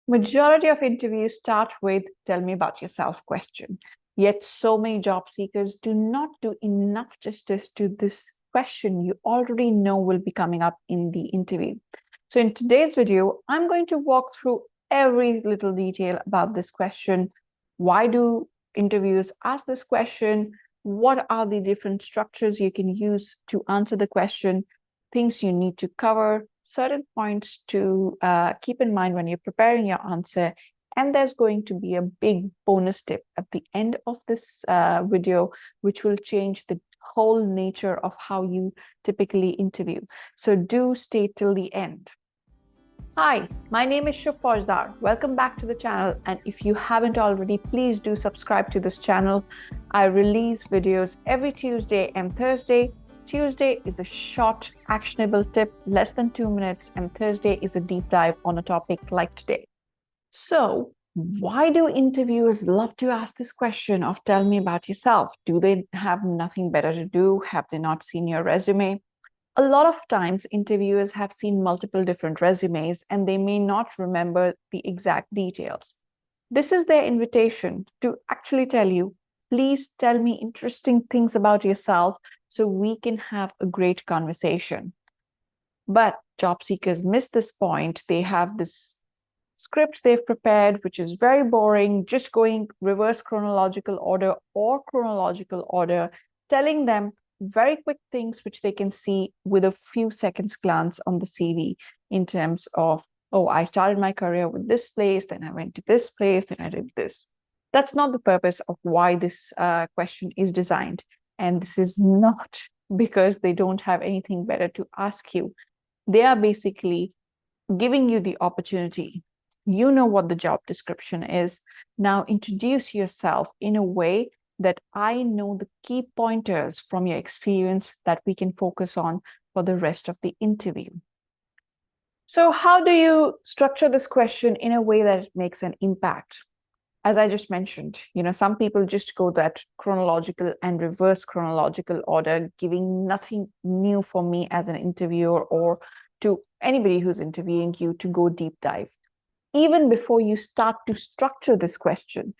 Majority of interviews start with "tell me about yourself" question. Yet so many job seekers do not do enough justice to this question you already know will be coming up in the interview. So in today's video, I'm going to walk through every little detail about this question. Why do interviewers ask this question? What are the different structures you can use to answer the question? Things you need to cover, certain points to keep in mind when you're preparing your answer. And there's going to be a big bonus tip at the end of this video, which will change the whole nature of how you typically interview. So do stay till the end. Hi, my name is Shub Faujdar. Welcome back to the channel. And if you haven't already, please do subscribe to this channel. I release videos every Tuesday and Thursday. Tuesday is a short, actionable tip, less than 2 minutes, and Thursday is a deep dive on a topic like today. So, why do interviewers love to ask this question of "tell me about yourself"? Do they have nothing better to do? Have they not seen your resume? A lot of times, interviewers have seen multiple different resumes and they may not remember the exact details. This is their invitation to actually tell you, please tell me interesting things about yourself so we can have a great conversation. But job seekers miss this point. They have this script they've prepared, which is very boring, just going reverse chronological order or chronological order, telling them very quick things which they can see with a few seconds glance on the CV in terms of, oh, I started my career with this place, then I went to this place, then I did this. That's not the purpose of why this question is designed. And this is not because they don't have anything better to ask you. They are basically giving you the opportunity. You know what the job description is. Now introduce yourself in a way that I know the key pointers from your experience that we can focus on for the rest of the interview. So how do you structure this question in a way that it makes an impact? As I just mentioned, some people just go that chronological and reverse chronological order, giving nothing new for me as an interviewer or to anybody who's interviewing you to go deep dive. Even before you start to structure this question,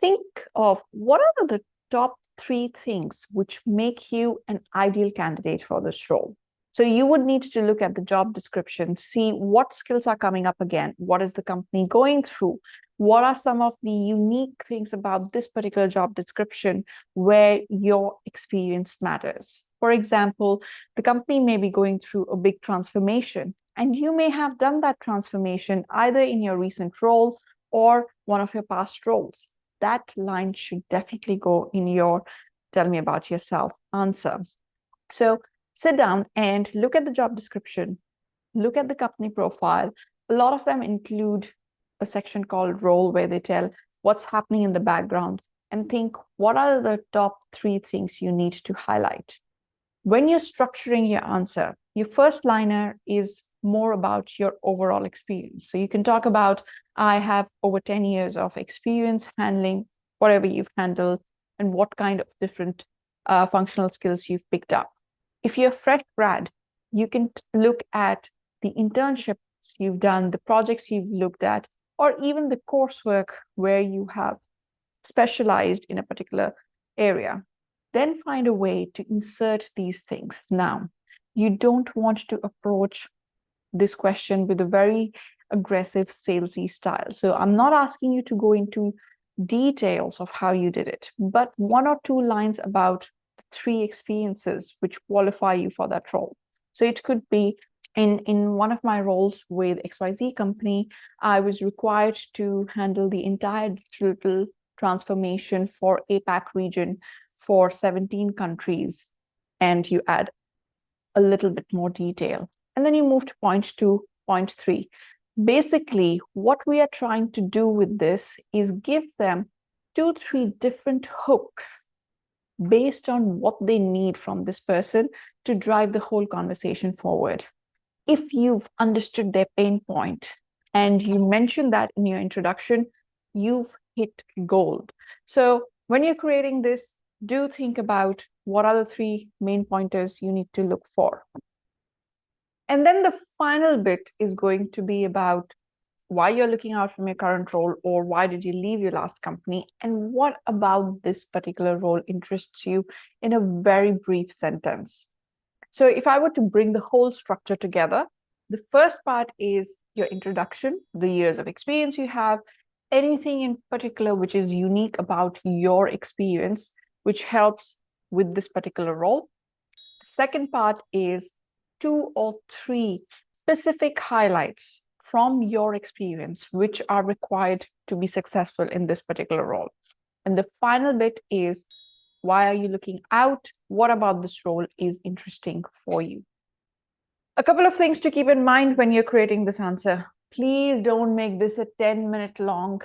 think of what are the top 3 things which make you an ideal candidate for this role. So you would need to look at the job description, see what skills are coming up again, what is the company going through, what are some of the unique things about this particular job description where your experience matters. For example, the company may be going through a big transformation, and you may have done that transformation either in your recent role or one of your past roles. That line should definitely go in your "tell me about yourself" answer. So sit down and look at the job description, look at the company profile. A lot of them include a section called role where they tell what's happening in the background, and think what are the top 3 things you need to highlight. When you're structuring your answer, your first liner is more about your overall experience. So you can talk about, I have over 10 years of experience handling whatever you've handled and what kind of different functional skills you've picked up. If you're a fresh grad, you can look at the internships you've done, the projects you've looked at, or even the coursework where you have specialized in a particular area. Then find a way to insert these things. Now, you don't want to approach this question with a very aggressive salesy style. So I'm not asking you to go into details of how you did it, but 1 or 2 lines about 3 experiences which qualify you for that role. So it could be in one of my roles with XYZ company, I was required to handle the entire digital transformation for APAC region for 17 countries, and you add a little bit more detail. And then you move to point 2, point 3. Basically, what we are trying to do with this is give them 2, 3 different hooks based on what they need from this person to drive the whole conversation forward. If you've understood their pain point and you mention that in your introduction, you've hit gold. So when you're creating this, do think about what are the 3 main pointers you need to look for. And then the final bit is going to be about why you're looking out from your current role, or why did you leave your last company, and what about this particular role interests you in a very brief sentence. So if I were to bring the whole structure together, the first part is your introduction, the years of experience you have, anything in particular which is unique about your experience, which helps with this particular role. The second part is 2 or 3 specific highlights from your experience, which are required to be successful in this particular role. And the final bit is, why are you looking out? What about this role is interesting for you? A couple of things to keep in mind when you're creating this answer. Please don't make this a 10-minute long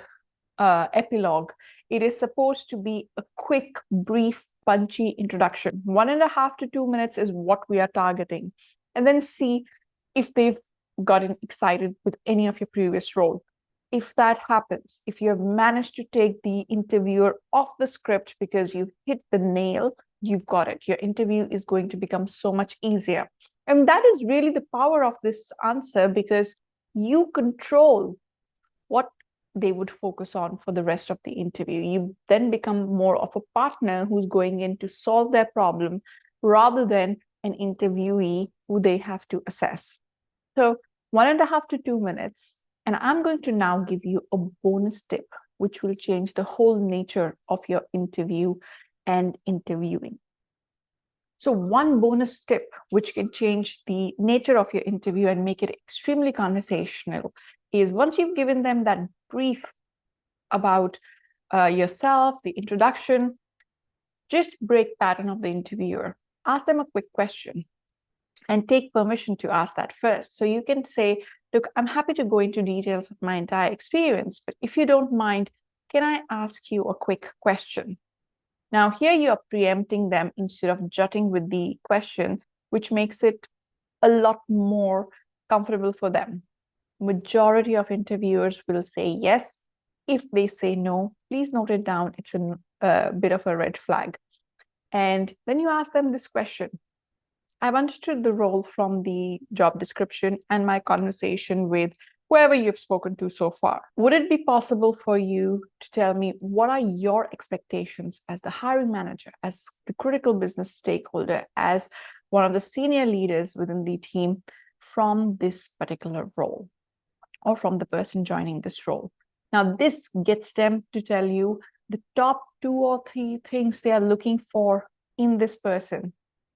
epilogue. It is supposed to be a quick, brief, punchy introduction. 1.5 to 2 minutes is what we are targeting. And then see if they've gotten excited with any of your previous role. If that happens, if you have managed to take the interviewer off the script because you hit the nail, you've got it. Your interview is going to become so much easier. And that is really the power of this answer, because you control what they would focus on for the rest of the interview. You then become more of a partner who's going in to solve their problem rather than an interviewee who they have to assess. So 1.5 to 2 minutes. And I'm going to now give you a bonus tip, which will change the whole nature of your interview and interviewing. So one bonus tip, which can change the nature of your interview and make it extremely conversational, is once you've given them that brief about yourself, the introduction, just break pattern of the interviewer. Ask them a quick question and take permission to ask that first. So you can say, look, I'm happy to go into details of my entire experience, but if you don't mind, can I ask you a quick question? Now, here you are preempting them instead of jutting with the question, which makes it a lot more comfortable for them. Majority of interviewers will say yes. If they say no, please note it down. It's a bit of a red flag. And then you ask them this question. I've understood the role from the job description and my conversation with whoever you've spoken to so far. Would it be possible for you to tell me what are your expectations as the hiring manager, as the critical business stakeholder, as one of the senior leaders within the team from this particular role, or from the person joining this role? Now, this gets them to tell you the top 2 or 3 things they are looking for in this person.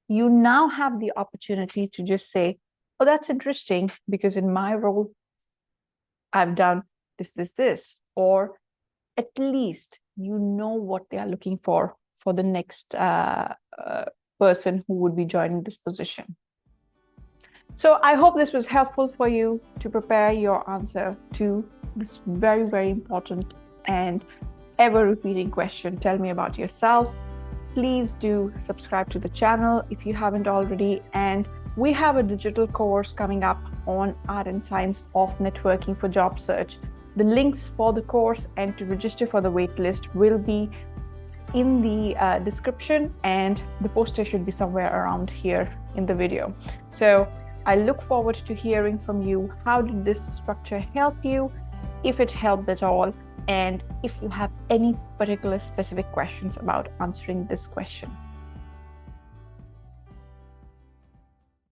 You now have the opportunity to just say, oh, that's interesting, because in my role, I've done this, or at least you know what they are looking for the next person who would be joining this position. So I hope this was helpful for you to prepare your answer to this very, very important and ever repeating question. Tell me about yourself. Please do subscribe to the channel if you haven't already. And we have a digital course coming up on art and science of networking for job search. The links for the course and to register for the waitlist will be in the description, and the poster should be somewhere around here in the video. So I look forward to hearing from you. How did this structure help you? If it helped at all, and if you have any particular specific questions about answering this question.